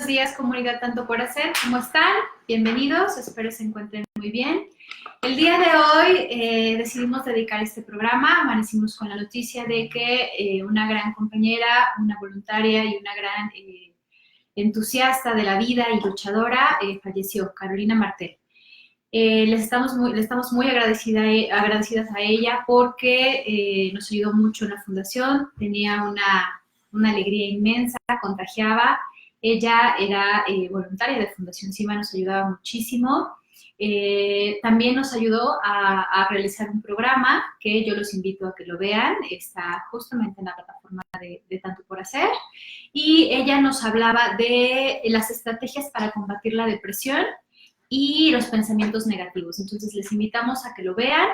días, comunidad Tanto por Hacer. ¿Cómo están? Bienvenidos, espero se encuentren muy bien. El día de hoy decidimos dedicar este programa. Amanecimos con la noticia de que una gran compañera, una voluntaria y una gran entusiasta de la vida y luchadora falleció, Carolina Martel. Le estamos muy agradecidas a ella porque nos ayudó mucho en la fundación, tenía una alegría inmensa, contagiaba. Ella era voluntaria de Fundación CIMA, nos ayudaba muchísimo. También nos ayudó a realizar un programa que yo los invito a que lo vean, está justamente en la plataforma de Tanto por Hacer, y ella nos hablaba de las estrategias para combatir la depresión y los pensamientos negativos. Entonces les invitamos a que lo vean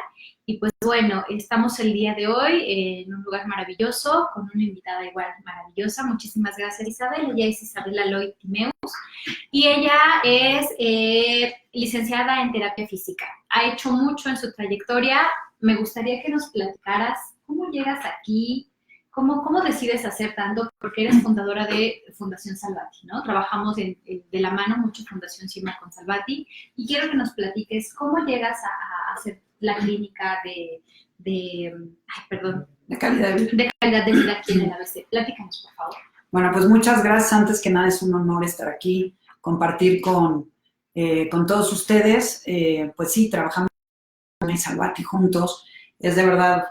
y pues bueno, estamos el día de hoy en un lugar maravilloso con una invitada igual maravillosa. Muchísimas gracias, Isabel. Ella es Isabela Loy Timeus y ella es licenciada en terapia física. Ha hecho mucho en su trayectoria. Me gustaría que nos platicaras cómo llegas aquí. ¿Cómo decides hacer tanto? Porque eres fundadora de Fundación Salvati, ¿no? Trabajamos de la mano mucho Fundación CIMA con Salvati y quiero que nos platiques cómo llegas a hacer la clínica de calidad de vida. De calidad de vida aquí en el ABC. Platícanos, por favor. Bueno, pues muchas gracias. Antes que nada es un honor estar aquí, compartir con todos ustedes. Pues sí, trabajamos en Salvati juntos. Es de verdad...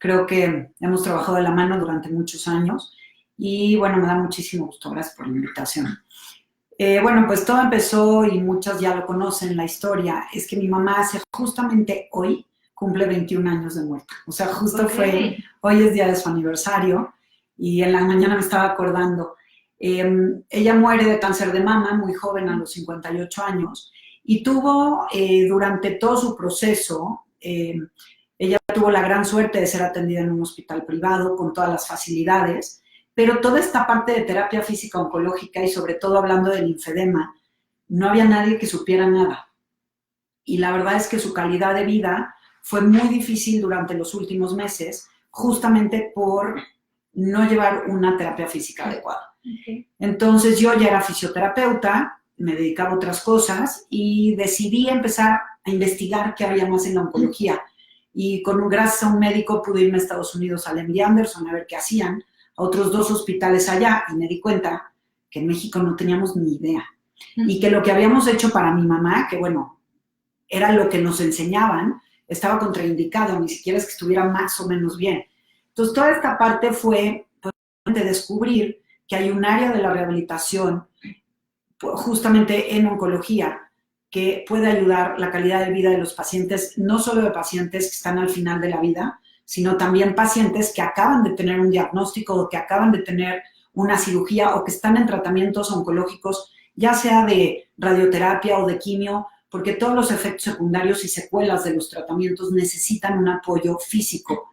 Creo que hemos trabajado de la mano durante muchos años y, bueno, me da muchísimo gusto. Gracias por la invitación. Bueno, pues todo empezó, y muchas ya lo conocen, la historia, es que mi mamá justamente hoy cumple 21 años de muerta. O sea, justo hoy es día de su aniversario y en la mañana me estaba acordando. Ella muere de cáncer de mama muy joven, a los 58 años, y tuvo durante todo su proceso... Ella tuvo la gran suerte de ser atendida en un hospital privado con todas las facilidades, pero toda esta parte de terapia física oncológica y sobre todo hablando del linfedema, no había nadie que supiera nada. Y la verdad es que su calidad de vida fue muy difícil durante los últimos meses, justamente por no llevar una terapia física adecuada. Okay. Entonces yo ya era fisioterapeuta, me dedicaba a otras cosas y decidí empezar a investigar qué había más en la oncología. Y gracias a un médico pude irme a Estados Unidos, al MD Anderson, a ver qué hacían, a otros 2 hospitales allá, y me di cuenta que en México no teníamos ni idea. Y que lo que habíamos hecho para mi mamá, que bueno, era lo que nos enseñaban, estaba contraindicado, ni siquiera es que estuviera más o menos bien. Entonces, toda esta parte fue pues, de descubrir que hay un área de la rehabilitación, justamente en oncología, que puede ayudar la calidad de vida de los pacientes, no solo de pacientes que están al final de la vida, sino también pacientes que acaban de tener un diagnóstico o que acaban de tener una cirugía o que están en tratamientos oncológicos, ya sea de radioterapia o de quimio, porque todos los efectos secundarios y secuelas de los tratamientos necesitan un apoyo físico.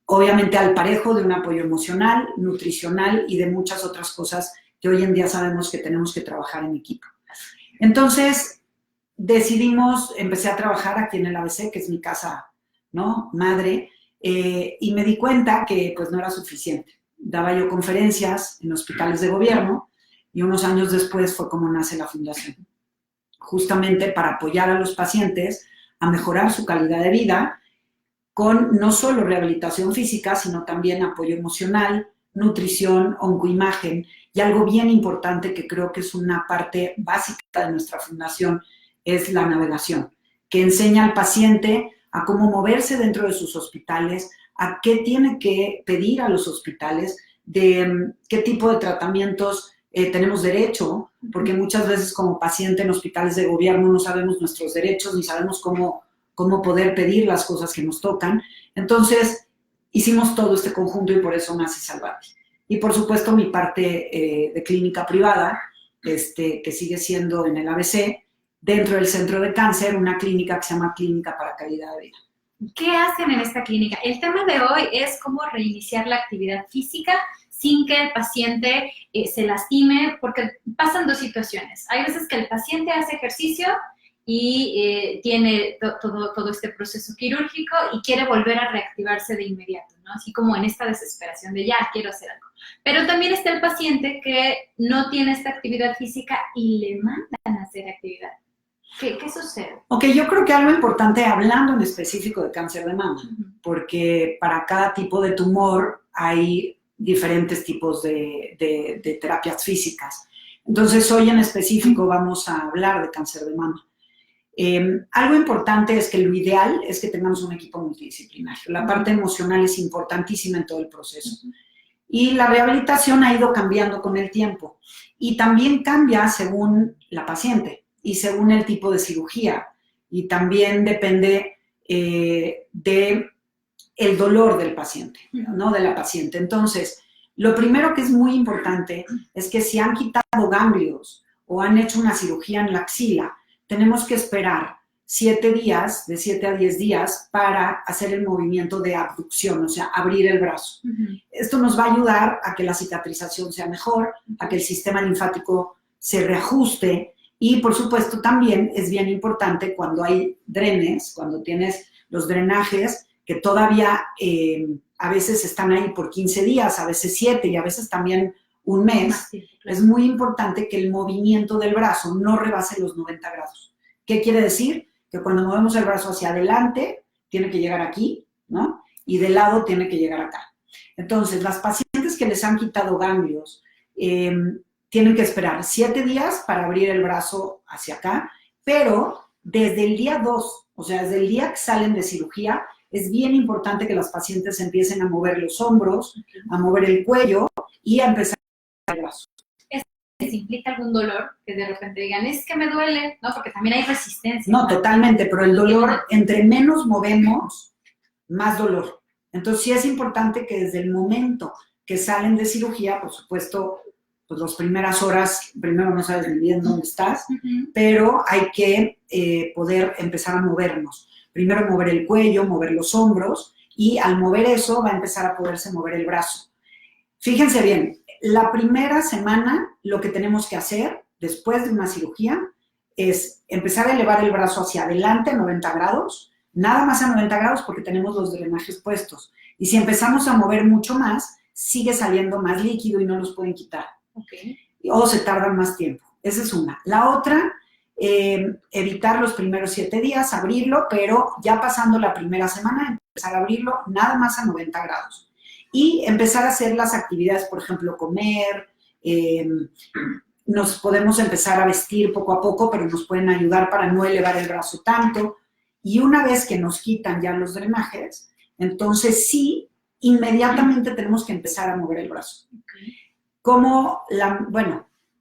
Obviamente al parejo de un apoyo emocional, nutricional y de muchas otras cosas que hoy en día sabemos que tenemos que trabajar en equipo. Entonces, empecé a trabajar aquí en el ABC, que es mi casa, ¿no?, madre, y me di cuenta que pues no era suficiente. Daba yo conferencias en hospitales de gobierno y unos años después fue como nace la fundación, justamente para apoyar a los pacientes a mejorar su calidad de vida con no solo rehabilitación física, sino también apoyo emocional, nutrición, oncoimagen y algo bien importante que creo que es una parte básica de nuestra fundación, es la navegación, que enseña al paciente a cómo moverse dentro de sus hospitales, a qué tiene que pedir a los hospitales, de qué tipo de tratamientos tenemos derecho, porque muchas veces como paciente en hospitales de gobierno no sabemos nuestros derechos ni sabemos cómo poder pedir las cosas que nos tocan. Entonces, hicimos todo este conjunto y por eso nace Salvati. Y por supuesto mi parte de clínica privada, que sigue siendo en el ABC, dentro del Centro de Cáncer, una clínica que se llama Clínica para Calidad de Vida. ¿Qué hacen en esta clínica? El tema de hoy es cómo reiniciar la actividad física sin que el paciente se lastime, porque pasan 2 situaciones. Hay veces que el paciente hace ejercicio y tiene todo este proceso quirúrgico y quiere volver a reactivarse de inmediato, ¿no? Así como en esta desesperación de ya quiero hacer algo. Pero también está el paciente que no tiene esta actividad física y le mandan a hacer actividad. ¿Qué sucede? Ok, yo creo que algo importante, hablando en específico de cáncer de mama, porque para cada tipo de tumor hay diferentes tipos de terapias físicas. Entonces, hoy en específico vamos a hablar de cáncer de mama. Algo importante es que lo ideal es que tengamos un equipo multidisciplinario. La parte emocional es importantísima en todo el proceso. Y la rehabilitación ha ido cambiando con el tiempo. Y también cambia según la paciente y según el tipo de cirugía. Y también depende de el dolor del paciente, ¿no? De la paciente. Entonces, lo primero que es muy importante es que si han quitado ganglios o han hecho una cirugía en la axila, tenemos que esperar 7 días, de 7 a 10 días, para hacer el movimiento de abducción, o sea, abrir el brazo. Esto nos va a ayudar a que la cicatrización sea mejor, a que el sistema linfático se reajuste y, por supuesto, también es bien importante cuando hay drenes, cuando tienes los drenajes, que todavía a veces están ahí por 15 días, a veces 7 y a veces también un mes. Es muy importante que el movimiento del brazo no rebase los 90 grados. ¿Qué quiere decir? Que cuando movemos el brazo hacia adelante, tiene que llegar aquí, ¿no? Y de lado tiene que llegar acá. Entonces, las pacientes que les han quitado ganglios tienen que esperar 7 días para abrir el brazo hacia acá, pero desde el día 2, o sea, desde el día que salen de cirugía, es bien importante que las pacientes empiecen a mover los hombros, a mover el cuello y a empezar a mover el brazo. ¿Les implica algún dolor? Que de repente digan, es que me duele, ¿no? Porque también hay resistencia. No, totalmente, pero el dolor, entre menos movemos, más dolor. Entonces, sí es importante que desde el momento que salen de cirugía, por supuesto, pues las primeras horas, primero no sabes muy bien dónde estás, pero hay que poder empezar a movernos. Primero mover el cuello, mover los hombros, y al mover eso va a empezar a poderse mover el brazo. Fíjense bien, la primera semana lo que tenemos que hacer después de una cirugía es empezar a elevar el brazo hacia adelante a 90 grados, nada más a 90 grados porque tenemos los drenajes puestos. Y si empezamos a mover mucho más, sigue saliendo más líquido y no los pueden quitar. O se tardan más tiempo. Esa es una. La otra, evitar los primeros 7 días, abrirlo, pero ya pasando la primera semana, empezar a abrirlo nada más a 90 grados. Y empezar a hacer las actividades, por ejemplo, comer, nos podemos empezar a vestir poco a poco, pero nos pueden ayudar para no elevar el brazo tanto. Y una vez que nos quitan ya los drenajes, entonces sí, inmediatamente tenemos que empezar a mover el brazo. Como,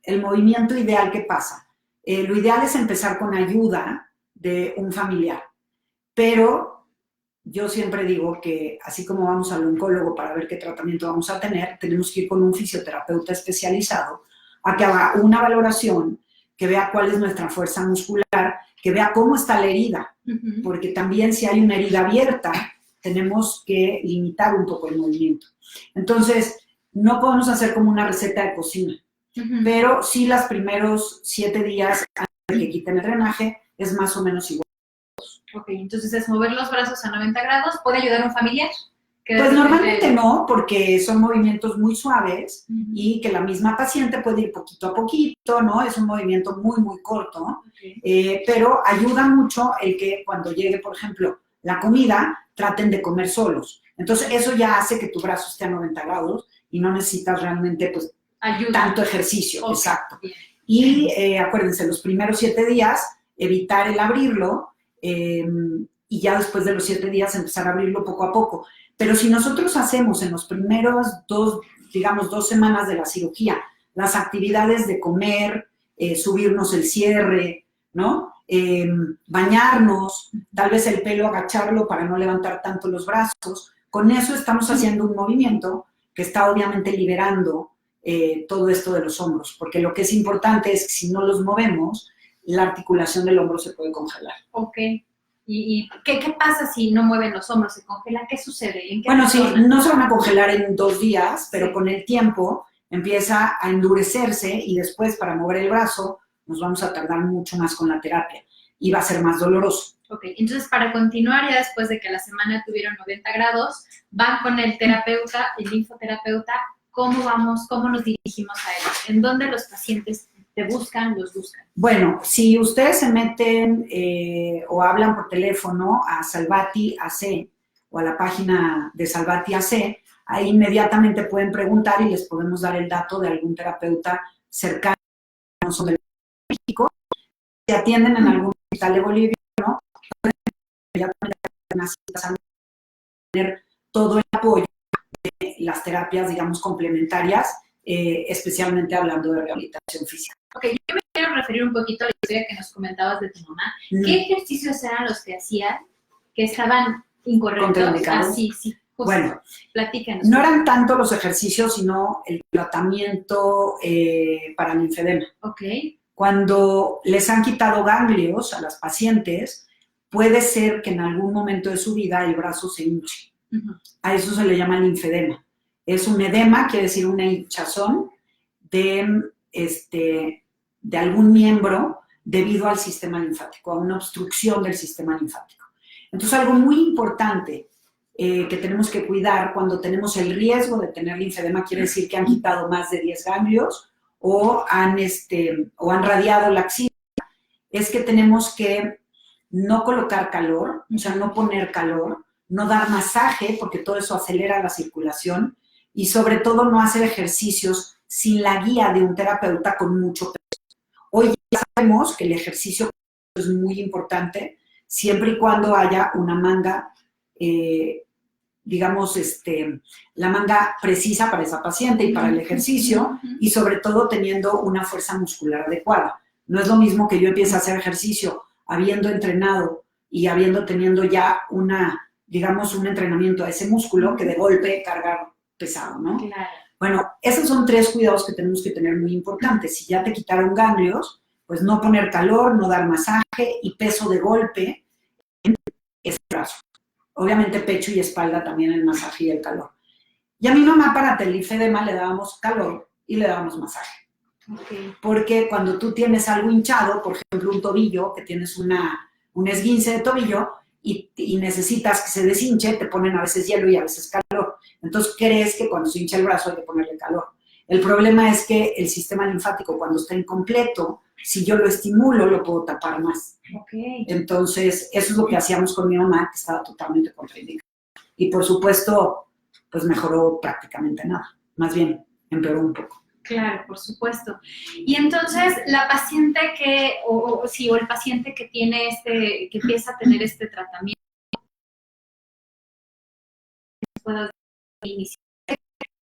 el movimiento ideal, ¿qué pasa? Lo ideal es empezar con ayuda de un familiar, pero yo siempre digo que así como vamos al oncólogo para ver qué tratamiento vamos a tener, tenemos que ir con un fisioterapeuta especializado a que haga una valoración, que vea cuál es nuestra fuerza muscular, que vea cómo está la herida, porque también si hay una herida abierta, tenemos que limitar un poco el movimiento. Entonces, no podemos hacer como una receta de cocina, pero sí los primeros 7 días antes de que quiten el drenaje es más o menos igual. Ok, entonces es mover los brazos a 90 grados. ¿Puede ayudar a un familiar? Pues normalmente no, porque son movimientos muy suaves y que la misma paciente puede ir poquito a poquito, ¿no? Es un movimiento muy, muy corto, pero ayuda mucho el que cuando llegue, por ejemplo, la comida, traten de comer solos. Entonces, eso ya hace que tu brazo esté a 90 grados y no necesitas realmente, pues, tanto ejercicio. Exacto. Bien. Y acuérdense, los primeros 7 días, evitar el abrirlo, y ya después de los 7 días empezar a abrirlo poco a poco. Pero si nosotros hacemos en los primeros 2 semanas de la cirugía las actividades de comer, subirnos el cierre, ¿no? Bañarnos, tal vez el pelo agacharlo para no levantar tanto los brazos, con eso estamos haciendo un movimiento que está obviamente liberando todo esto de los hombros, porque lo que es importante es que si no los movemos, la articulación del hombro se puede congelar. Ok. ¿Y qué pasa si no mueven los hombros? ¿Se congela? ¿Qué sucede? ¿En qué bueno, sí, no se van a congelar en 2 días, pero con el tiempo empieza a endurecerse y después para mover el brazo nos vamos a tardar mucho más con la terapia. y va a ser más doloroso. Ok, entonces para continuar, ya después de que la semana tuvieron 90 grados, van con el terapeuta, el linfoterapeuta, ¿cómo nos dirigimos a ellos? ¿En dónde los pacientes te buscan, los buscan? Bueno, si ustedes se meten o hablan por teléfono a Salvati AC o a la página de Salvati AC, ahí inmediatamente pueden preguntar y les podemos dar el dato de algún terapeuta cercano de México. Si atienden en algún hospital de Bolivia, ¿no? Pueden inmediatamente tener todo el apoyo de las terapias, digamos, complementarias, especialmente hablando de rehabilitación física. Ok, yo me quiero referir un poquito a la historia que nos comentabas de tu mamá. ¿Qué ejercicios eran los que hacían que estaban incorrectos? Contraindicados. Sí. Justo. Bueno, platícanos. No eran tanto los ejercicios, sino el tratamiento para el linfedema. Ok. Cuando les han quitado ganglios a las pacientes, puede ser que en algún momento de su vida el brazo se hinche. A eso se le llama linfedema. Es un edema, quiere decir una hinchazón de algún miembro debido al sistema linfático, a una obstrucción del sistema linfático. Entonces, algo muy importante que tenemos que cuidar cuando tenemos el riesgo de tener linfedema, quiere decir que han quitado más de 10 ganglios o han radiado la axila, es que tenemos que no colocar calor, o sea, no poner calor, no dar masaje, porque todo eso acelera la circulación, y sobre todo no hacer ejercicios sin la guía de un terapeuta con mucho peso. Hoy ya sabemos que el ejercicio es muy importante, siempre y cuando haya una manga, la manga precisa para esa paciente y para el ejercicio, y sobre todo teniendo una fuerza muscular adecuada. No es lo mismo que yo empiece a hacer ejercicio habiendo entrenado y teniendo ya un entrenamiento a ese músculo, que de golpe cargar pesado, ¿no? Claro. Bueno, esos son 3 cuidados que tenemos que tener muy importantes. Si ya te quitaron ganglios, pues no poner calor, no dar masaje y peso de golpe en ese brazo. Obviamente pecho y espalda también el masaje y el calor. Y a mi mamá para el linfedema le dábamos calor y le dábamos masaje. Okay. Porque cuando tú tienes algo hinchado, por ejemplo un tobillo, que tienes un esguince de tobillo y necesitas que se deshinche, te ponen a veces hielo y a veces calor. Entonces crees que cuando se hincha el brazo hay que ponerle calor. El problema es que el sistema linfático, cuando está incompleto, si yo lo estimulo, lo puedo tapar más. Okay. Entonces, eso es lo que hacíamos con mi mamá, que estaba totalmente contraindicada. Y por supuesto, pues mejoró prácticamente nada. Más bien, empeoró un poco. Claro, por supuesto. Y entonces, la paciente o el paciente que tiene que empieza a tener este tratamiento, pueda iniciar,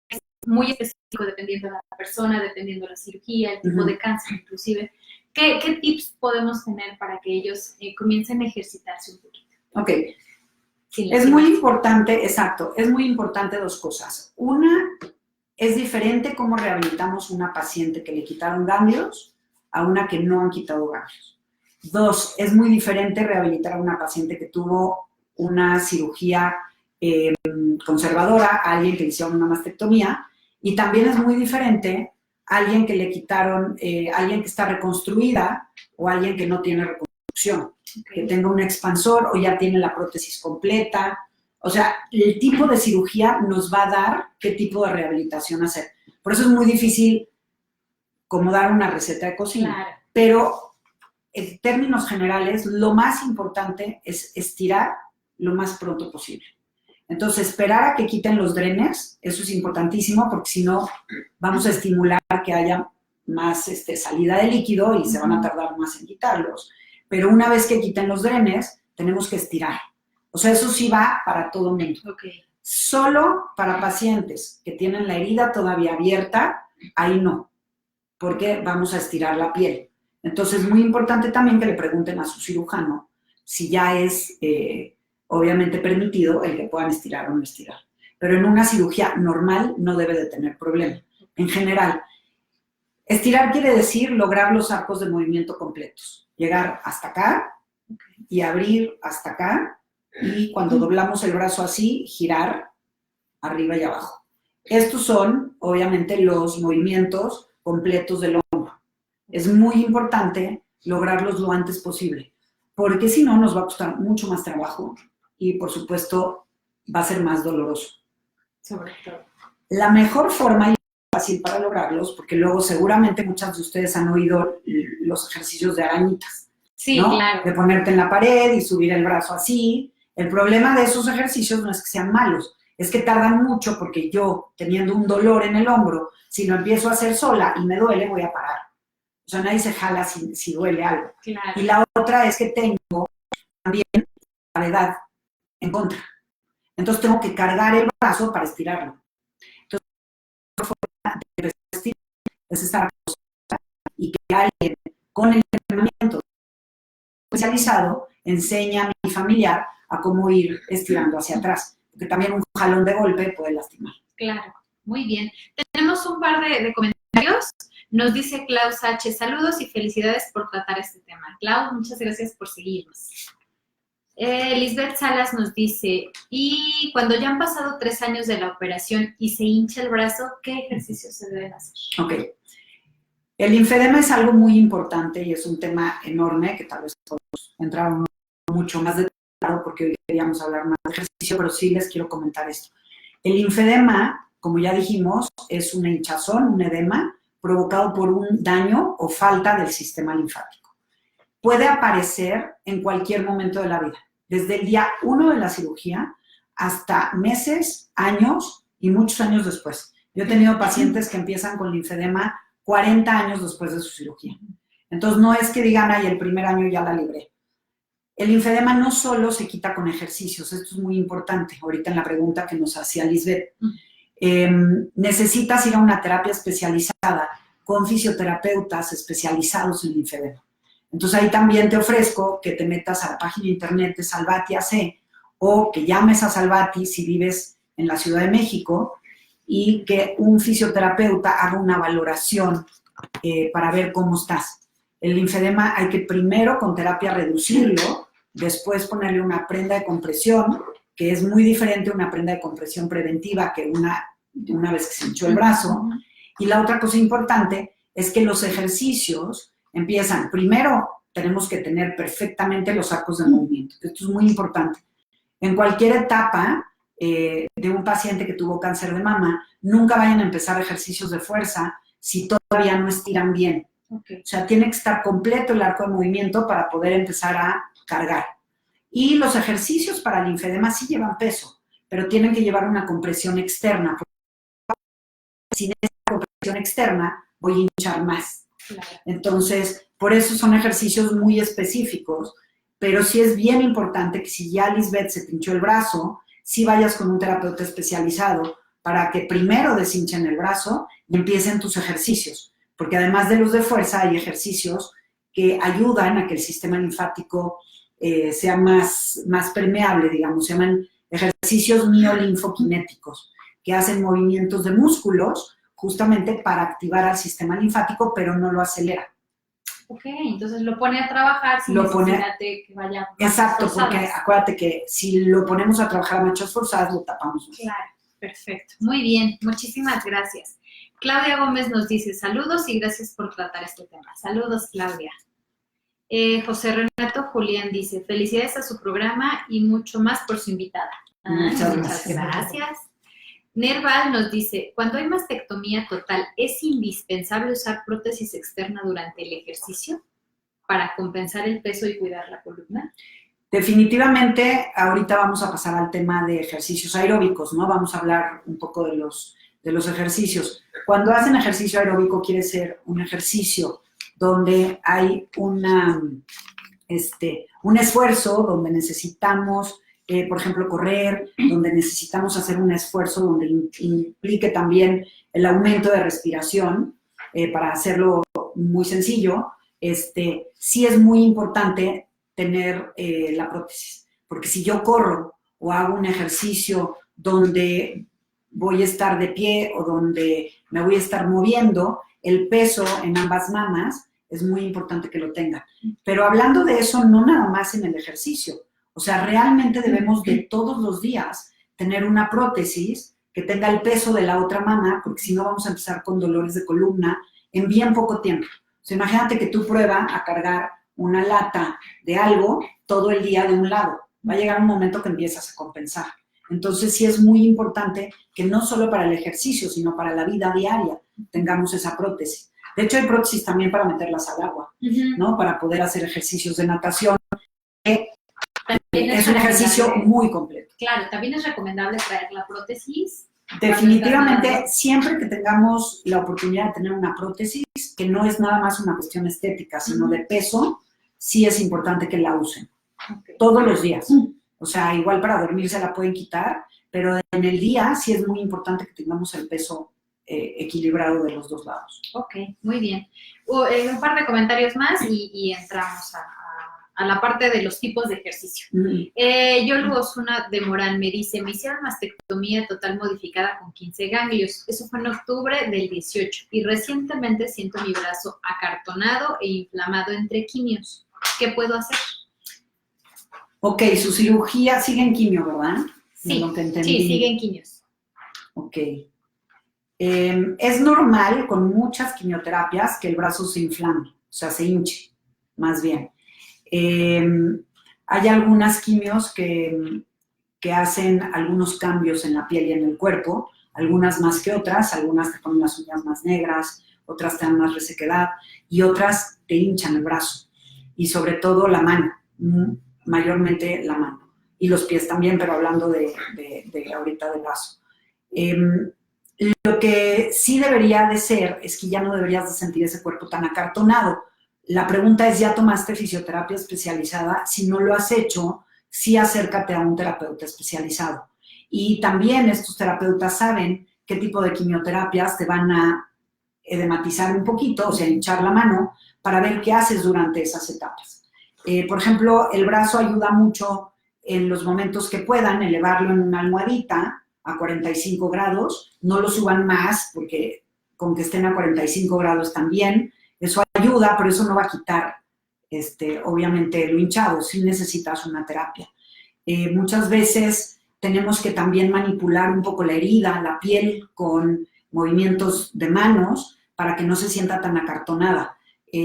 es muy específico dependiendo de la persona, dependiendo de la cirugía, el tipo de cáncer inclusive. ¿Qué tips podemos tener para que ellos comiencen a ejercitarse un poquito? Ok. Es muy importante, exacto, es muy importante 2 cosas. Una, es diferente cómo rehabilitamos una paciente que le quitaron ganglios a una que no han quitado ganglios. 2, es muy diferente rehabilitar a una paciente que tuvo una cirugía conservadora, a alguien que le hicieron una mastectomía, y también es muy diferente a alguien que le quitaron, alguien que está reconstruida o alguien que no tiene reconstrucción, que tenga un expansor o ya tiene la prótesis completa. O sea, el tipo de cirugía nos va a dar qué tipo de rehabilitación hacer. Por eso es muy difícil como dar una receta de cocina. Claro. Pero en términos generales, lo más importante es estirar lo más pronto posible. Entonces, esperar a que quiten los drenes, eso es importantísimo, porque si no, vamos a estimular que haya más salida de líquido y se van a tardar más en quitarlos. Pero una vez que quiten los drenes, tenemos que estirar. O sea, eso sí va para todo el mundo. Okay. Solo para pacientes que tienen la herida todavía abierta, ahí no, porque vamos a estirar la piel. Entonces, es muy importante también que le pregunten a su cirujano si ya es, obviamente, permitido el que puedan estirar o no estirar. Pero en una cirugía normal no debe de tener problema. En general, estirar quiere decir lograr los arcos de movimiento completos. Llegar hasta acá y abrir hasta acá. Y cuando doblamos el brazo así, girar arriba y abajo. Estos son, obviamente, los movimientos completos del hombro. Es muy importante lograrlos lo antes posible. porque si no nos va a costar mucho más trabajo y, por supuesto, va a ser más doloroso. Sobre todo. La mejor forma y fácil para lograrlos, porque luego seguramente muchas de ustedes han oído los ejercicios de arañitas. Sí, ¿no? claro. De ponerte en la pared y subir el brazo así. El problema de esos ejercicios no es que sean malos, es que tardan mucho porque yo, teniendo un dolor en el hombro, si lo empiezo a hacer sola y me duele, voy a parar. O sea, nadie se jala si duele algo. Claro. Y la otra es que tengo también gravedad en contra. Entonces tengo que cargar el brazo para estirarlo. Entonces, la forma de estirar es estar acostada y que alguien con el entrenamiento especializado enseña a mi familiar a cómo ir estirando hacia atrás, porque también un jalón de golpe puede lastimar. Claro, muy bien. Tenemos un par de comentarios. Nos dice Klaus H. Saludos y felicidades por tratar este tema. Klaus, muchas gracias por seguirnos. Lisbeth Salas nos dice, y cuando ya han pasado 3 años de la operación y se hincha el brazo, ¿qué ejercicios se deben hacer? Ok. El linfedema es algo muy importante y es un tema enorme que tal vez podemos entrar mucho más detallado porque hoy queríamos hablar más de ejercicio, pero sí les quiero comentar esto. El linfedema, como ya dijimos, es una hinchazón, un edema provocado por un daño o falta del sistema linfático. Puede aparecer en cualquier momento de la vida, desde el día 1 de la cirugía hasta meses, años y muchos años después. Yo he tenido pacientes que empiezan con linfedema 40 años después de su cirugía. Entonces, no es que digan, ay, el primer año ya la libré. El linfedema no solo se quita con ejercicios, esto es muy importante, ahorita en la pregunta que nos hacía Lisbeth. Necesitas ir a una terapia especializada con fisioterapeutas especializados en linfedema. Entonces, ahí también te ofrezco que te metas a la página de internet de Salvati AC o que llames a Salvati si vives en la Ciudad de México y que un fisioterapeuta haga una valoración para ver cómo estás. El linfedema hay que primero con terapia reducirlo, después ponerle una prenda de compresión, que es muy diferente una prenda de compresión preventiva que una vez que se hinchó el brazo. Y la otra cosa importante es que los ejercicios empiezan, primero tenemos que tener perfectamente los arcos de movimiento. Esto es muy importante. En cualquier etapa de un paciente que tuvo cáncer de mama, nunca vayan a empezar ejercicios de fuerza si todavía no estiran bien. Okay. O sea, tiene que estar completo el arco de movimiento para poder empezar a cargar. Y los ejercicios para el linfedema sí llevan peso, pero tienen que llevar una compresión externa. Sin esa compresión externa voy a hinchar más. Claro. Entonces, por eso son ejercicios muy específicos, pero sí es bien importante que si ya Lisbeth se pinchó el brazo, sí vayas con un terapeuta especializado para que primero deshinchen el brazo y empiecen tus ejercicios. Porque además de los de fuerza, hay ejercicios que ayudan a que el sistema linfático sea más permeable, digamos. Se llaman ejercicios miolinfoquinéticos, que hacen movimientos de músculos justamente para activar al sistema linfático, pero no lo acelera. Ok, entonces lo pone a trabajar sin necesidad de que vaya. Exacto, porque acuérdate que si lo ponemos a trabajar a marchas forzadas, lo tapamos. Claro, perfecto. Muy bien, muchísimas gracias. Claudia Gómez nos dice, saludos y gracias por tratar este tema. Saludos, Claudia. José Renato Julián dice, felicidades a su programa y mucho más por su invitada. Muchas gracias. Nerval nos dice, cuando hay mastectomía total, ¿es indispensable usar prótesis externa durante el ejercicio para compensar el peso y cuidar la columna? Definitivamente, ahorita vamos a pasar al tema de ejercicios aeróbicos, ¿no? Vamos a hablar un poco de los ejercicios. Cuando hacen ejercicio aeróbico quiere ser un ejercicio donde hay un esfuerzo, donde necesitamos, por ejemplo, correr, donde necesitamos hacer un esfuerzo donde implique también el aumento de respiración, para hacerlo muy sencillo, sí es muy importante tener la prótesis, porque si yo corro o hago un ejercicio donde voy a estar de pie o donde me voy a estar moviendo, el peso en ambas mamas es muy importante que lo tenga. Pero hablando de eso, no nada más en el ejercicio. O sea, realmente debemos de todos los días tener una prótesis que tenga el peso de la otra mama, porque si no vamos a empezar con dolores de columna en bien poco tiempo. O sea, imagínate que tú pruebas a cargar una lata de algo todo el día de un lado. Va a llegar un momento que empiezas a compensar. Entonces sí es muy importante que no solo para el ejercicio, sino para la vida diaria tengamos esa prótesis. De hecho, hay prótesis también para meterlas al agua, ¿no? Para poder hacer ejercicios de natación. Es un ejercicio muy completo. Claro, también es recomendable traer la prótesis. Definitivamente, siempre que tengamos la oportunidad de tener una prótesis, que no es nada más una cuestión estética, sino de peso, sí es importante que la usen. Okay. Todos los días. O sea, igual para dormir se la pueden quitar, pero en el día sí es muy importante que tengamos el peso equilibrado de los dos lados. Ok, muy bien. Un par de comentarios más y entramos a la parte de los tipos de ejercicio. Yolgo Osuna de Morán me dice, me hicieron mastectomía total modificada con 15 ganglios. Eso fue en octubre del 18 y recientemente siento mi brazo acartonado e inflamado entre quimios. ¿Qué puedo hacer? Ok, su cirugía sigue en quimio, ¿verdad? Sí, sí, sigue en quimios. Ok. Es normal con muchas quimioterapias que el brazo se inflame, o sea, se hinche, más bien. Hay algunas quimios que hacen algunos cambios en la piel y en el cuerpo, algunas más que otras, algunas te ponen las uñas más negras, otras te dan más resequedad y otras te hinchan el brazo y sobre todo la mano, mayormente la mano y los pies también, pero hablando de ahorita del brazo. Lo que sí debería de ser es que ya no deberías de sentir ese cuerpo tan acartonado. La pregunta es, ¿ya tomaste fisioterapia especializada? Si no lo has hecho, sí acércate a un terapeuta especializado. Y también estos terapeutas saben qué tipo de quimioterapias te van a edematizar un poquito, o sea, hinchar la mano, para ver qué haces durante esas etapas. Por ejemplo, el brazo ayuda mucho en los momentos que puedan, elevarlo en una almohadita a 45 grados, no lo suban más, porque con que estén a 45 grados también, eso ayuda, pero eso no va a quitar, obviamente, lo hinchado, sí necesitas una terapia. Muchas veces tenemos que también manipular un poco la herida, la piel, con movimientos de manos, para que no se sienta tan acartonada.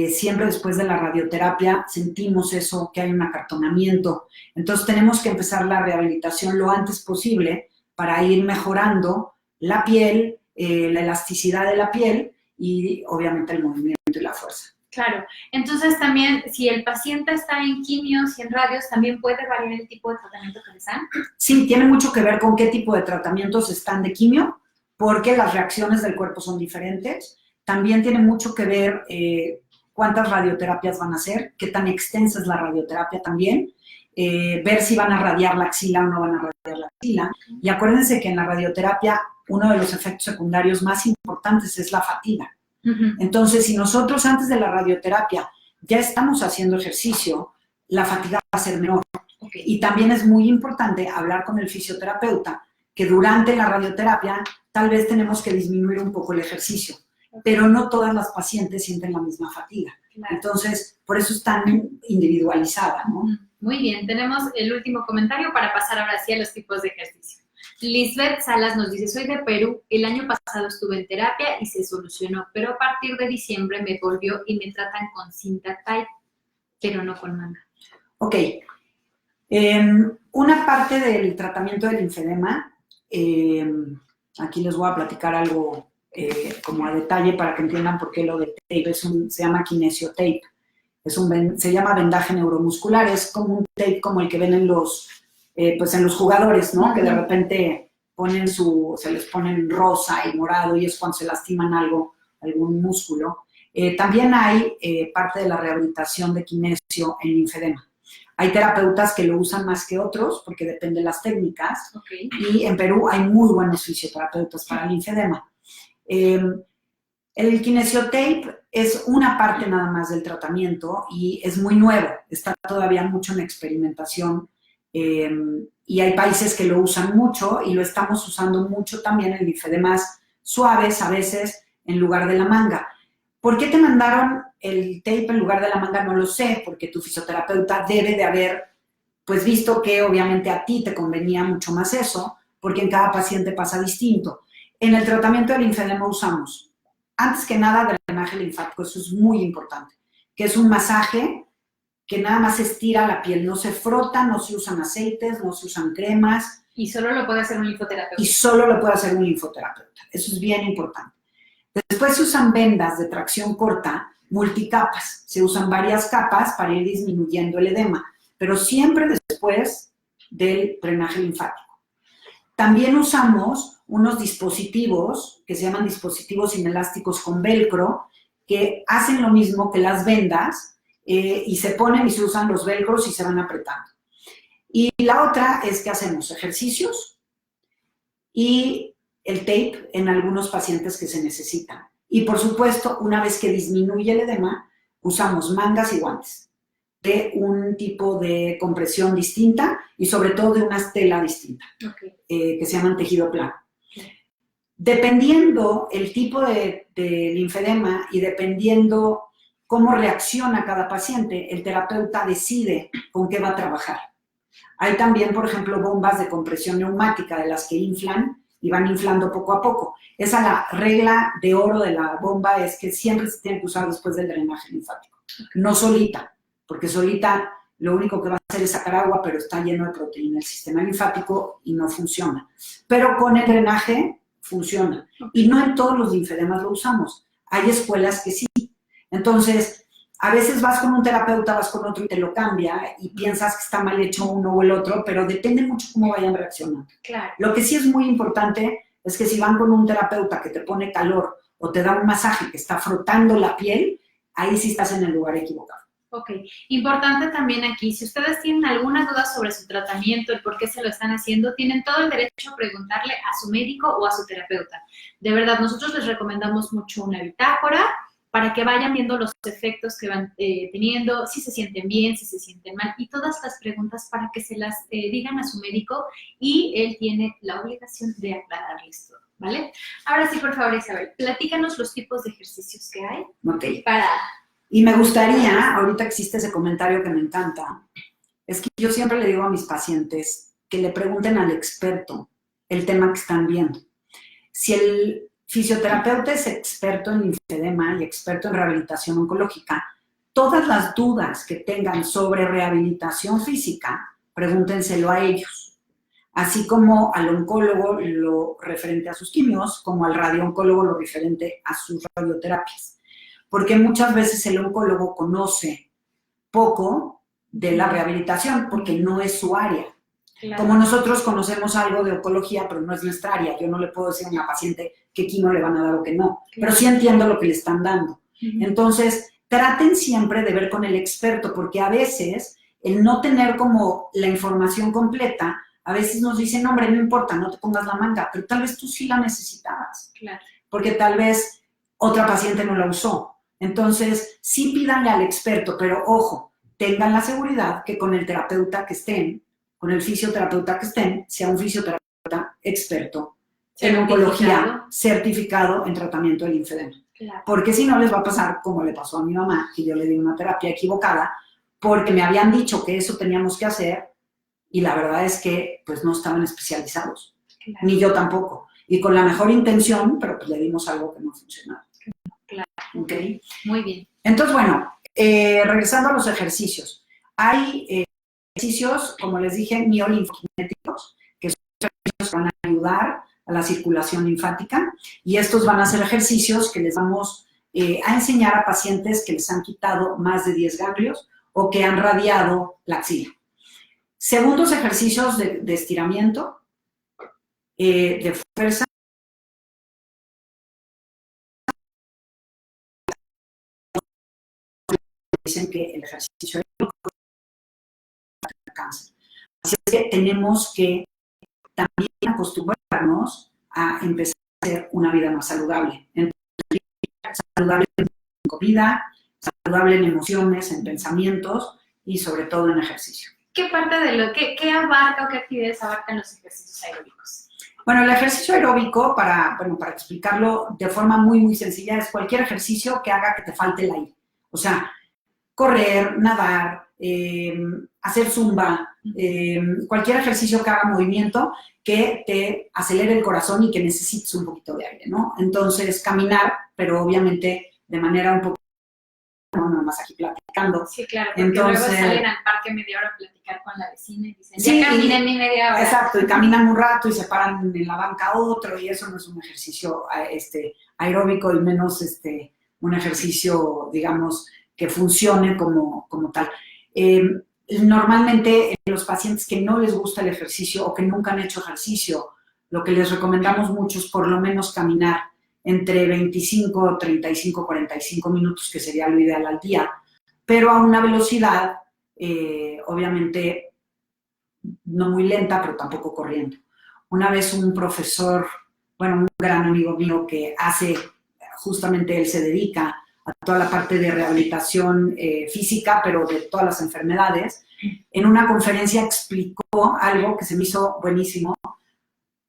Siempre después de la radioterapia sentimos eso, que hay un acartonamiento. Entonces tenemos que empezar la rehabilitación lo antes posible para ir mejorando la piel, la elasticidad de la piel y obviamente el movimiento y la fuerza. Claro. Entonces también, si el paciente está en quimios y en radios, ¿también puede variar el tipo de tratamiento que les dan? Sí, tiene mucho que ver con qué tipo de tratamientos están de quimio, porque las reacciones del cuerpo son diferentes. También tiene mucho que ver cuántas radioterapias van a hacer, qué tan extensa es la radioterapia también, ver si van a radiar la axila o no van a radiar la axila. Y acuérdense que en la radioterapia uno de los efectos secundarios más importantes es la fatiga. Entonces, si nosotros antes de la radioterapia ya estamos haciendo ejercicio, la fatiga va a ser menor. Y también es muy importante hablar con el fisioterapeuta que durante la radioterapia tal vez tenemos que disminuir un poco el ejercicio, pero no todas las pacientes sienten la misma fatiga. Claro. Entonces, por eso es tan individualizada, ¿no? Muy bien, tenemos el último comentario para pasar ahora sí a los tipos de ejercicio. Lisbeth Salas nos dice, soy de Perú, el año pasado estuve en terapia y se solucionó, pero a partir de diciembre me volvió y me tratan con cinta tight, pero no con manga. Ok. Una parte del tratamiento del linfedema, aquí les voy a platicar algo como a detalle para que entiendan por qué lo de tape, se llama kinesiotape, se llama vendaje neuromuscular, es como un tape como el que ven en los jugadores, ¿no? Que de repente se les ponen rosa y morado y es cuando se lastiman algún músculo. También hay parte de la rehabilitación de kinesio en linfedema. Hay terapeutas que lo usan más que otros porque depende de las técnicas. Okay. Y en Perú hay muy buenos fisioterapeutas para el linfedema. El kinesiotape es una parte nada más del tratamiento y es muy nuevo. Está todavía mucho en experimentación. Y hay países que lo usan mucho y lo estamos usando mucho también en linfedemas suaves, a veces en lugar de la manga. ¿Por qué te mandaron el tape en lugar de la manga? No lo sé, porque tu fisioterapeuta debe de haber pues visto que obviamente a ti te convenía mucho más eso, porque en cada paciente pasa distinto. En el tratamiento del linfedema usamos, antes que nada, drenaje linfático, eso es muy importante, que es un masaje que nada más se estira la piel, no se frota, no se usan aceites, no se usan cremas. Y solo lo puede hacer un linfoterapeuta. Y solo lo puede hacer un linfoterapeuta. Eso es bien importante. Después se usan vendas de tracción corta, multicapas. Se usan varias capas para ir disminuyendo el edema, pero siempre después del drenaje linfático. También usamos unos dispositivos que se llaman dispositivos inelásticos con velcro, que hacen lo mismo que las vendas y se ponen y se usan los velcros y se van apretando. Y la otra es que hacemos ejercicios y el tape en algunos pacientes que se necesitan. Y por supuesto, una vez que disminuye el edema, usamos mangas y guantes de un tipo de compresión distinta y sobre todo de una tela distinta, que se llaman tejido plano. Dependiendo el tipo de linfedema y dependiendo cómo reacciona cada paciente, el terapeuta decide con qué va a trabajar. Hay también, por ejemplo, bombas de compresión neumática de las que inflan y van inflando poco a poco. Esa la regla de oro de la bomba es que siempre se tiene que usar después del drenaje linfático, no solita, porque solita lo único que va a hacer es sacar agua, pero está lleno de proteína el sistema linfático y no funciona. Pero con el drenaje funciona. Y no en todos los linfedemas lo usamos. Hay escuelas que sí. Entonces, a veces vas con un terapeuta, vas con otro y te lo cambia y piensas que está mal hecho uno o el otro, pero depende mucho cómo vayan reaccionando. Claro. Lo que sí es muy importante es que si van con un terapeuta que te pone calor o te da un masaje que está frotando la piel, ahí sí estás en el lugar equivocado. Ok, importante también aquí, si ustedes tienen alguna duda sobre su tratamiento, el por qué se lo están haciendo, tienen todo el derecho a preguntarle a su médico o a su terapeuta. De verdad, nosotros les recomendamos mucho una bitácora para que vayan viendo los efectos que van teniendo, si se sienten bien, si se sienten mal, y todas las preguntas para que se las digan a su médico y él tiene la obligación de aclararles todo, ¿vale? Ahora sí, por favor, Isabel, platícanos los tipos de ejercicios que hay. Ok. Para... Y me gustaría, ahorita que existe ese comentario que me encanta, es que yo siempre le digo a mis pacientes que le pregunten al experto el tema que están viendo. Si el fisioterapeuta es experto en linfedema y experto en rehabilitación oncológica, todas las dudas que tengan sobre rehabilitación física, pregúntenselo a ellos. Así como al oncólogo lo referente a sus quimios, como al radiooncólogo lo referente a sus radioterapias. Porque muchas veces el oncólogo conoce poco de la rehabilitación porque no es su área. Claro. Como nosotros conocemos algo de oncología, pero no es nuestra área. Yo no le puedo decir a una paciente qué quimio le van a dar o qué no, claro. Pero sí entiendo lo que le están dando. Entonces, traten siempre de ver con el experto, porque a veces el no tener como la información completa, a veces nos dicen, hombre, no importa, no te pongas la manga, pero tal vez tú sí la necesitabas. Claro. Porque tal vez otra paciente no la usó. Entonces, sí pídanle al experto, pero ojo, tengan la seguridad que con el terapeuta que estén, con el fisioterapeuta que estén, sea un fisioterapeuta experto en oncología, certificado en tratamiento del linfedema. Claro. Porque si no les va a pasar como le pasó a mi mamá, que yo le di una terapia equivocada, porque me habían dicho que eso teníamos que hacer y la verdad es que pues no estaban especializados, claro. Ni yo tampoco. Y con la mejor intención, pero pues le dimos algo que no funcionaba. Claro. ¿Okay? Muy bien. Entonces, bueno, regresando a los ejercicios. Hay ejercicios, como les dije, miolinfokinéticos, que son ejercicios que van a ayudar a la circulación linfática y estos van a ser ejercicios que les vamos a enseñar a pacientes que les han quitado más de 10 ganglios o que han radiado la axila. Segundos ejercicios de estiramiento, de fuerza. Dicen que el ejercicio aeróbico es cáncer. Así es que tenemos que también acostumbrarnos a empezar a hacer una vida más saludable. Entonces, saludable en comida, saludable en emociones, en pensamientos y sobre todo en ejercicio. ¿Qué parte de lo que abarca o qué actividades abarcan los ejercicios aeróbicos? Bueno, el ejercicio aeróbico, para explicarlo de forma muy, muy sencilla, es cualquier ejercicio que haga que te falte el aire. O sea, correr, nadar, hacer zumba, cualquier ejercicio que haga movimiento que te acelere el corazón y que necesites un poquito de aire, ¿no? Entonces, caminar, pero obviamente de manera un poco no nada más aquí platicando. Sí, claro, porque Entonces, luego salen al parque media hora a platicar con la vecina y dicen, sí, ya caminé mi media hora. Exacto, y caminan un rato y se paran en la banca otro, y eso no es un ejercicio aeróbico y menos un ejercicio, digamos, que funcione como tal. Normalmente los pacientes que no les gusta el ejercicio o que nunca han hecho ejercicio, lo que les recomendamos mucho es por lo menos caminar entre 25, 35, 45 minutos, que sería lo ideal al día, pero a una velocidad, obviamente, no muy lenta, pero tampoco corriendo. Una vez un profesor, bueno, un gran amigo mío que hace, justamente él se dedica a toda la parte de rehabilitación física, pero de todas las enfermedades, en una conferencia explicó algo que se me hizo buenísimo,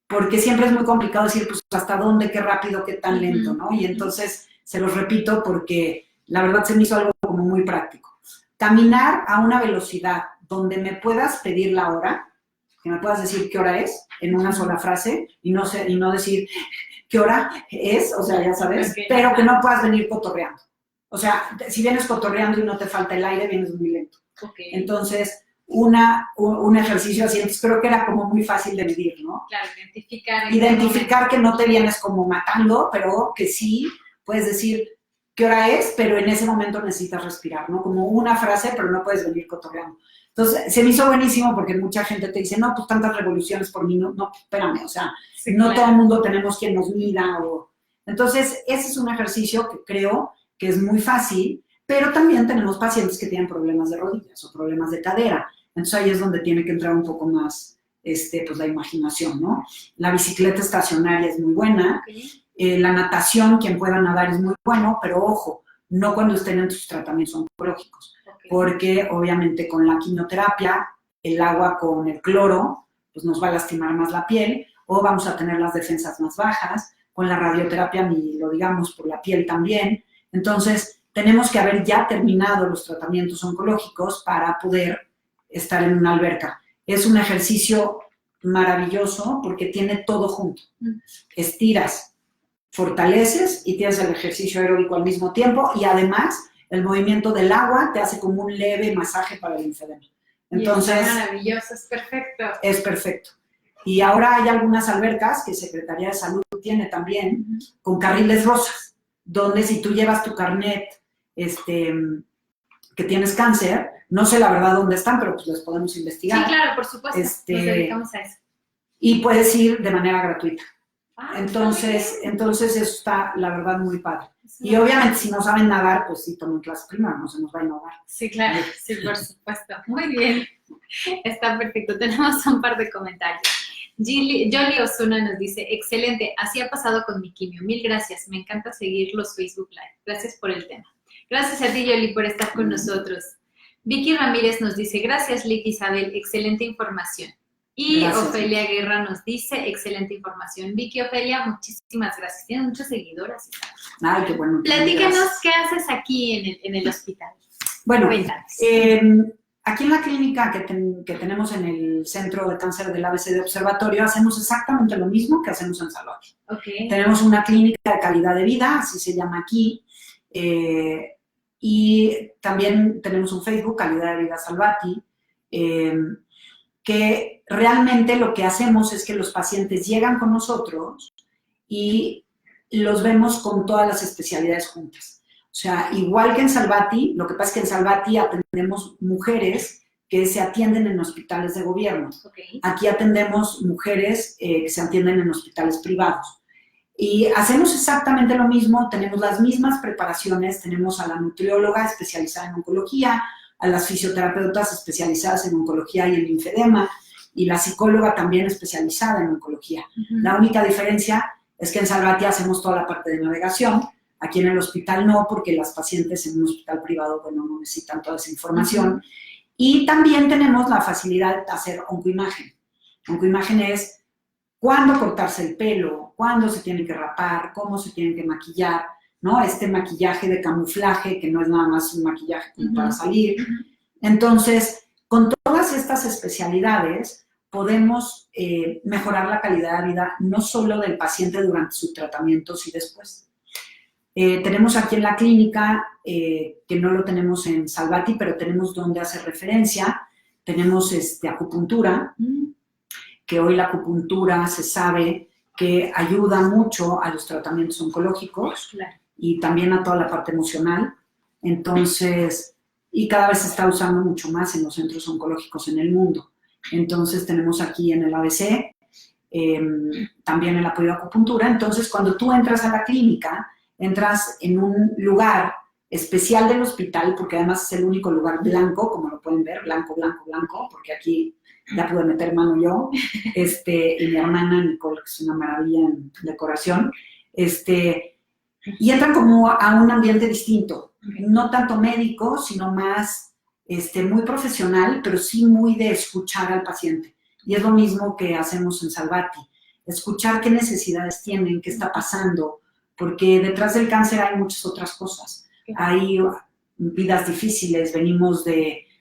porque siempre es muy complicado decir, pues, hasta dónde, qué rápido, qué tan lento, ¿no? Y entonces se los repito porque la verdad se me hizo algo como muy práctico. Caminar a una velocidad donde me puedas pedir la hora, que me puedas decir qué hora es en una sola frase y no decir qué hora es, o sea, ya sabes, okay, pero que no puedas venir cotorreando. O sea, si vienes cotorreando y no te falta el aire, vienes muy lento. Okay. Entonces, un ejercicio así, entonces creo que era como muy fácil de medir, ¿no? Claro, identificar que no te vienes como matando, pero que sí puedes decir qué hora es, pero en ese momento necesitas respirar, ¿no? Como una frase, pero no puedes venir cotorreando. Entonces, se me hizo buenísimo porque mucha gente te dice, no, pues tantas revoluciones por minuto, no, espérame, o sea, sí, no claro. Todo el mundo tenemos quien nos mida. Entonces, ese es un ejercicio que creo que es muy fácil, pero también tenemos pacientes que tienen problemas de rodillas o problemas de cadera. Entonces, ahí es donde tiene que entrar un poco más pues, la imaginación, ¿no? La bicicleta estacionaria es muy buena. Okay. La natación, quien pueda nadar, es muy bueno, pero ojo, no cuando estén en sus tratamientos oncológicos. Okay. Porque, obviamente, con la quimioterapia, el agua con el cloro, pues nos va a lastimar más la piel, o vamos a tener las defensas más bajas. Con la radioterapia, ni lo digamos, por la piel también. Entonces, tenemos que haber ya terminado los tratamientos oncológicos para poder estar en una alberca. Es un ejercicio maravilloso porque tiene todo junto. Estiras, fortaleces y tienes el ejercicio aeróbico al mismo tiempo y además el movimiento del agua te hace como un leve masaje para el linfedema. Entonces, es maravilloso, es perfecto. Es perfecto. Y ahora hay algunas albercas que Secretaría de Salud tiene también con carriles rosas, donde si tú llevas tu carnet que tienes cáncer, no sé la verdad dónde están, pero pues les podemos investigar. Sí, claro, por supuesto, nos dedicamos a eso. Y puedes ir de manera gratuita. Entonces eso está, la verdad, muy padre. Sí. Y obviamente, si no saben nadar, pues sí, tomen clase primero, no se nos va a ahogar. Sí, claro, sí, por supuesto. Muy bien, está perfecto. Tenemos un par de comentarios. Jolly Osuna nos dice, excelente, así ha pasado con mi quimio. Mil gracias, me encanta seguir los Facebook Live. Gracias por el tema. Gracias a ti, Jolly, por estar con nosotros. Vicky Ramírez nos dice, gracias, Lick Isabel, excelente información. Y gracias. Ofelia Guerra nos dice, excelente información. Vicky, Ofelia, muchísimas gracias. Tienen muchas seguidoras. Ay, qué bueno. Platícanos qué haces aquí en el hospital. Bueno, aquí en la clínica que tenemos en el Centro de Cáncer del ABC de Observatorio, hacemos exactamente lo mismo que hacemos en Salvatí. Okay. Tenemos una clínica de calidad de vida, así se llama aquí, y también tenemos un Facebook, Calidad de Vida Salvatí, que realmente lo que hacemos es que los pacientes llegan con nosotros y los vemos con todas las especialidades juntas. O sea, igual que en Salvatí, lo que pasa es que en Salvatí atendemos mujeres que se atienden en hospitales de gobierno. Okay. Aquí atendemos mujeres que se atienden en hospitales privados. Y hacemos exactamente lo mismo, tenemos las mismas preparaciones, tenemos a la nutrióloga especializada en oncología, a las fisioterapeutas especializadas en oncología y en linfedema, y la psicóloga también especializada en oncología. La única diferencia es que en Salvatí hacemos toda la parte de navegación, aquí en el hospital no, porque las pacientes en un hospital privado, bueno, no necesitan toda esa información. Y también tenemos la facilidad de hacer oncoimagen. Oncoimagen es cuándo cortarse el pelo, cuándo se tiene que rapar, cómo se tienen que maquillar, ¿no? Este maquillaje de camuflaje, que no es nada más un maquillaje como para salir. Entonces, con todas estas especialidades, podemos mejorar la calidad de vida, no solo del paciente durante su tratamiento, sino después. Tenemos aquí en la clínica, que no lo tenemos en Salvati, pero tenemos donde hacer referencia. Tenemos acupuntura, que hoy la acupuntura se sabe que ayuda mucho a los tratamientos oncológicos, Claro. Y también a toda la parte emocional. Entonces, y cada vez se está usando mucho más en los centros oncológicos en el mundo. Entonces, tenemos aquí en el ABC también el apoyo de acupuntura. Entonces, cuando tú entras a la clínica, entras en un lugar especial del hospital, porque además es el único lugar blanco, como lo pueden ver, blanco, blanco, blanco, porque aquí ya pude meter mano yo, y mi hermana Nicole, que es una maravilla en decoración, y entran como a un ambiente distinto, no tanto médico, sino más muy profesional, pero sí muy de escuchar al paciente. Y es lo mismo que hacemos en Salvati, escuchar qué necesidades tienen, qué está pasando, porque detrás del cáncer hay muchas otras cosas. Hay vidas difíciles, venimos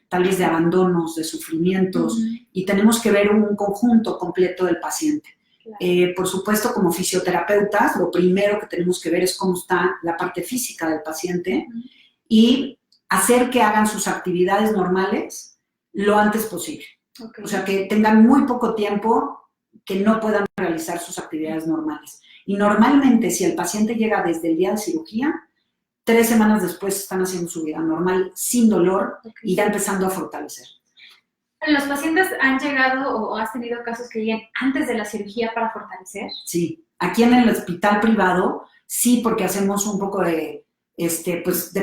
tal vez de abandonos, de sufrimientos, y tenemos que ver un conjunto completo del paciente. Claro. Por supuesto, como fisioterapeutas, lo primero que tenemos que ver es cómo está la parte física del paciente y hacer que hagan sus actividades normales lo antes posible. Okay. O sea, que tengan muy poco tiempo que no puedan realizar sus actividades normales. Y normalmente, si el paciente llega desde el día de cirugía, 3 semanas después están haciendo su vida normal, sin dolor, y ya empezando a fortalecer. ¿Los pacientes han llegado o has tenido casos que lleguen antes de la cirugía para fortalecer? Sí, aquí en el hospital privado, sí, porque hacemos un poco de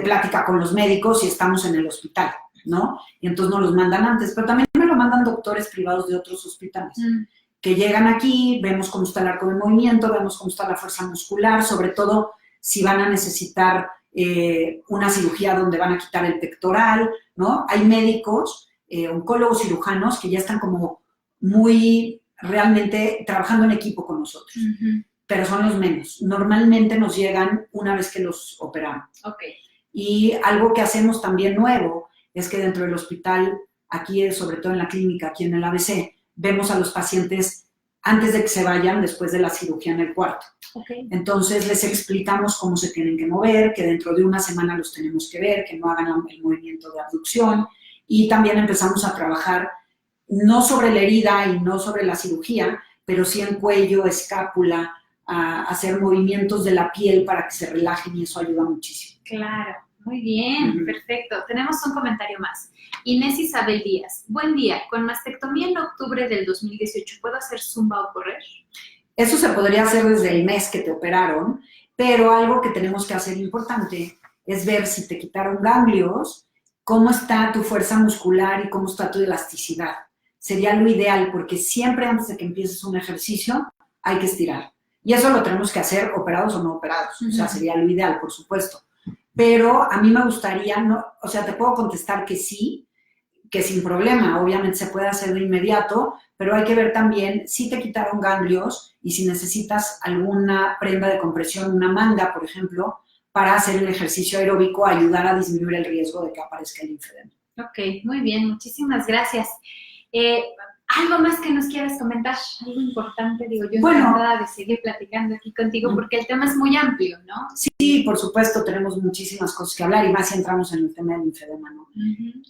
plática con los médicos y estamos en el hospital, ¿no? Y entonces nos los mandan antes, pero también me lo mandan doctores privados de otros hospitales, que llegan aquí, vemos cómo está el arco de movimiento, vemos cómo está la fuerza muscular, sobre todo si van a necesitar una cirugía donde van a quitar el pectoral, ¿no? Hay médicos, oncólogos, cirujanos, que ya están como muy realmente trabajando en equipo con nosotros, pero son los menos. Normalmente nos llegan una vez que los operamos. Okay. Y algo que hacemos también nuevo es que dentro del hospital, aquí, sobre todo en la clínica, aquí en el ABC, vemos a los pacientes antes de que se vayan, después de la cirugía en el cuarto. Okay. Entonces les explicamos cómo se tienen que mover, que dentro de una semana los tenemos que ver, que no hagan el movimiento de abducción, y también empezamos a trabajar no sobre la herida y no sobre la cirugía, pero sí en cuello, escápula, a hacer movimientos de la piel para que se relajen, y eso ayuda muchísimo. Claro, muy bien, perfecto. Tenemos un comentario más. Inés Isabel Díaz, buen día, con mastectomía en octubre del 2018, ¿puedo hacer zumba o correr? Eso se podría hacer desde el mes que te operaron, pero algo que tenemos que hacer importante es ver si te quitaron ganglios, cómo está tu fuerza muscular y cómo está tu elasticidad. Sería lo ideal, porque siempre antes de que empieces un ejercicio hay que estirar. Y eso lo tenemos que hacer operados o no operados. O sea, sería lo ideal, por supuesto. Pero a mí me gustaría, no, o sea, te puedo contestar que sí, que sin problema. Obviamente se puede hacer de inmediato, pero hay que ver también si te quitaron ganglios y si necesitas alguna prenda de compresión, una manga, por ejemplo, para hacer el ejercicio aeróbico, ayudar a disminuir el riesgo de que aparezca el linfedema. Ok, muy bien, muchísimas gracias. ¿Algo más que nos quieras comentar? Algo importante, digo, yo encantada de seguir platicando aquí contigo porque el tema es muy amplio, ¿no? Sí, por supuesto, tenemos muchísimas cosas que hablar y más si entramos en el tema del linfedema, ¿no?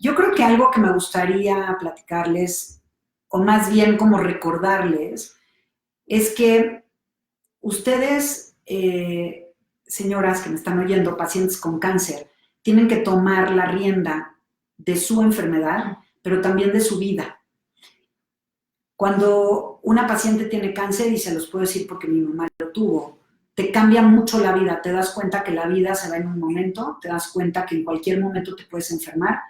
Yo creo que algo que me gustaría platicarles, o más bien como recordarles, es que ustedes, señoras que me están oyendo, pacientes con cáncer, tienen que tomar la rienda de su enfermedad, pero también de su vida. Cuando una paciente tiene cáncer, y se los puedo decir porque mi mamá lo tuvo, te cambia mucho la vida, te das cuenta que la vida se va en un momento, te das cuenta que en cualquier momento te puedes enfermar,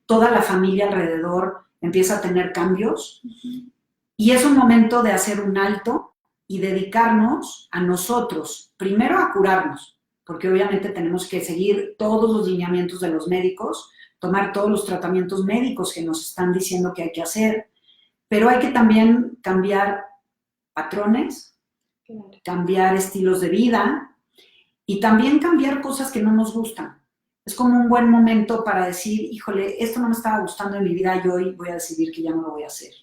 toda la familia alrededor empieza a tener cambios, y es un momento de hacer un alto y dedicarnos a nosotros, primero a curarnos, porque obviamente tenemos que seguir todos los lineamientos de los médicos, tomar todos los tratamientos médicos que nos están diciendo que hay que hacer, pero hay que también cambiar patrones, cambiar estilos de vida y también cambiar cosas que no nos gustan. Es como un buen momento para decir, híjole, esto no me estaba gustando en mi vida y hoy voy a decidir que ya no lo voy a hacer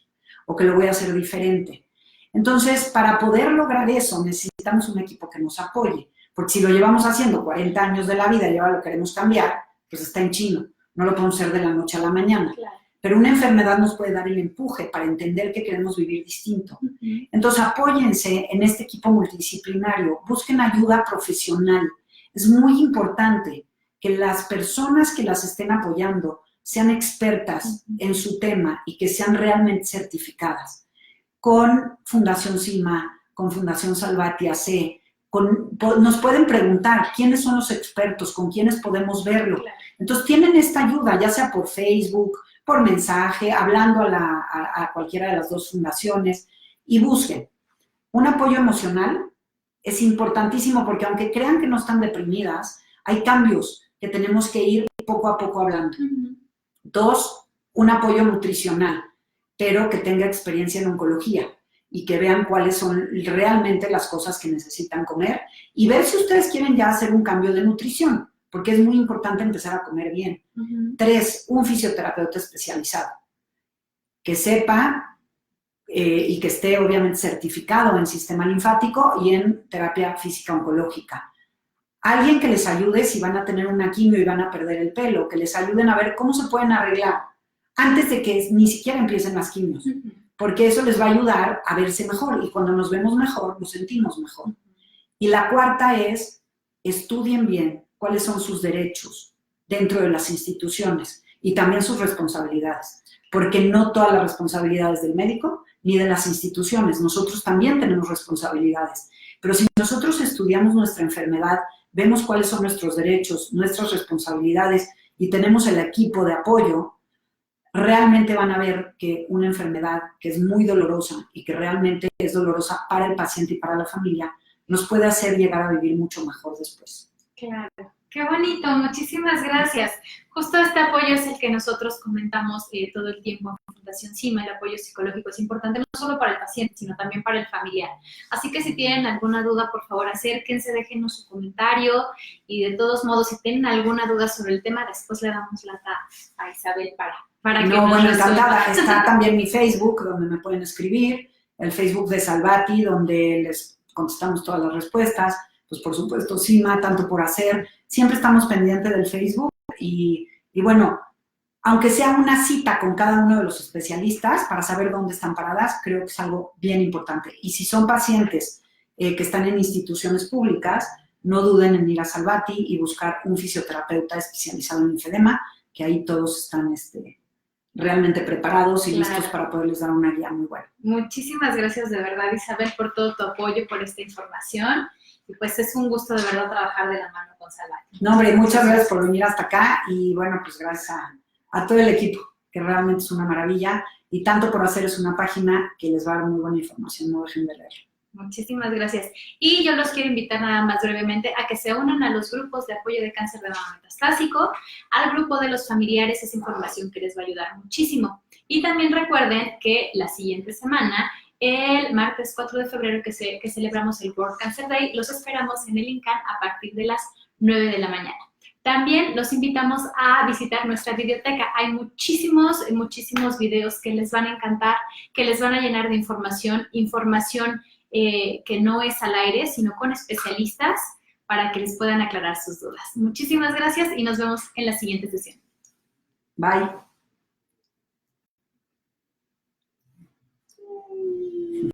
o que lo voy a hacer diferente. Entonces, para poder lograr eso necesitamos un equipo que nos apoye, porque si lo llevamos haciendo 40 años de la vida y ahora lo queremos cambiar, pues está en chino, no lo podemos hacer de la noche a la mañana. Claro. Pero una enfermedad nos puede dar el empuje para entender que queremos vivir distinto. Entonces, apóyense en este equipo multidisciplinario, busquen ayuda profesional. Es muy importante que las personas que las estén apoyando sean expertas en su tema y que sean realmente certificadas. Con Fundación CIMA, con Fundación Salvati AC, nos pueden preguntar quiénes son los expertos, con quiénes podemos verlo. Entonces, tienen esta ayuda, ya sea por Facebook, por mensaje, hablando a cualquiera de las dos fundaciones, y busquen. Un apoyo emocional es importantísimo porque aunque crean que no están deprimidas, hay cambios que tenemos que ir poco a poco hablando. 2, un apoyo nutricional, pero que tenga experiencia en oncología y que vean cuáles son realmente las cosas que necesitan comer y ver si ustedes quieren ya hacer un cambio de nutrición, porque es muy importante empezar a comer bien. 3, un fisioterapeuta especializado, que sepa y que esté obviamente certificado en sistema linfático y en terapia física oncológica. Alguien que les ayude si van a tener una quimio y van a perder el pelo, que les ayuden a ver cómo se pueden arreglar antes de que ni siquiera empiecen las quimios, porque eso les va a ayudar a verse mejor y cuando nos vemos mejor, nos sentimos mejor. Y la 4 es, estudien bien cuáles son sus derechos dentro de las instituciones y también sus responsabilidades, porque no todas las responsabilidades del médico ni de las instituciones, nosotros también tenemos responsabilidades, pero si nosotros estudiamos nuestra enfermedad, vemos cuáles son nuestros derechos, nuestras responsabilidades y tenemos el equipo de apoyo, realmente van a ver que una enfermedad que es muy dolorosa y que realmente es dolorosa para el paciente y para la familia, nos puede hacer llegar a vivir mucho mejor después. Claro, qué bonito, muchísimas gracias. Justo este apoyo es el que nosotros comentamos todo el tiempo en Fundación CIMA, el apoyo psicológico es importante no solo para el paciente, sino también para el familiar. Así que si tienen alguna duda, por favor, acérquense, déjenos su comentario y de todos modos, si tienen alguna duda sobre el tema, después le damos lata a Isabel para que nos bueno, resuelva. encantada. Está también mi Facebook, donde me pueden escribir, el Facebook de Salvati, donde les contestamos todas las respuestas. Pues por supuesto, CIMA, tanto por hacer, siempre estamos pendientes del Facebook y bueno, aunque sea una cita con cada uno de los especialistas para saber dónde están paradas, creo que es algo bien importante. Y si son pacientes que están en instituciones públicas, no duden en ir a Salvati y buscar un fisioterapeuta especializado en linfedema, que ahí todos están realmente preparados y listos para poderles dar una guía muy buena. Muchísimas gracias de verdad, Isabel, por todo tu apoyo, por esta información. Y pues es un gusto de verdad trabajar de la mano con Salvati. No, hombre, muchas gracias por venir hasta acá y bueno, pues gracias a todo el equipo, que realmente es una maravilla y tanto por hacer es una página que les va a dar muy buena información, no dejen de leer. Muchísimas gracias. Y yo los quiero invitar nada más brevemente a que se unan a los grupos de apoyo de cáncer de mama metastásico, al grupo de los familiares, es información que les va a ayudar muchísimo. Y también recuerden que la siguiente semana, el martes 4 de febrero que celebramos el World Cancer Day, los esperamos en el INCAN a partir de las 9 de la mañana. También los invitamos a visitar nuestra biblioteca. Hay muchísimos videos que les van a encantar, que les van a llenar de información que no es al aire, sino con especialistas para que les puedan aclarar sus dudas. Muchísimas gracias y nos vemos en la siguiente sesión. Bye.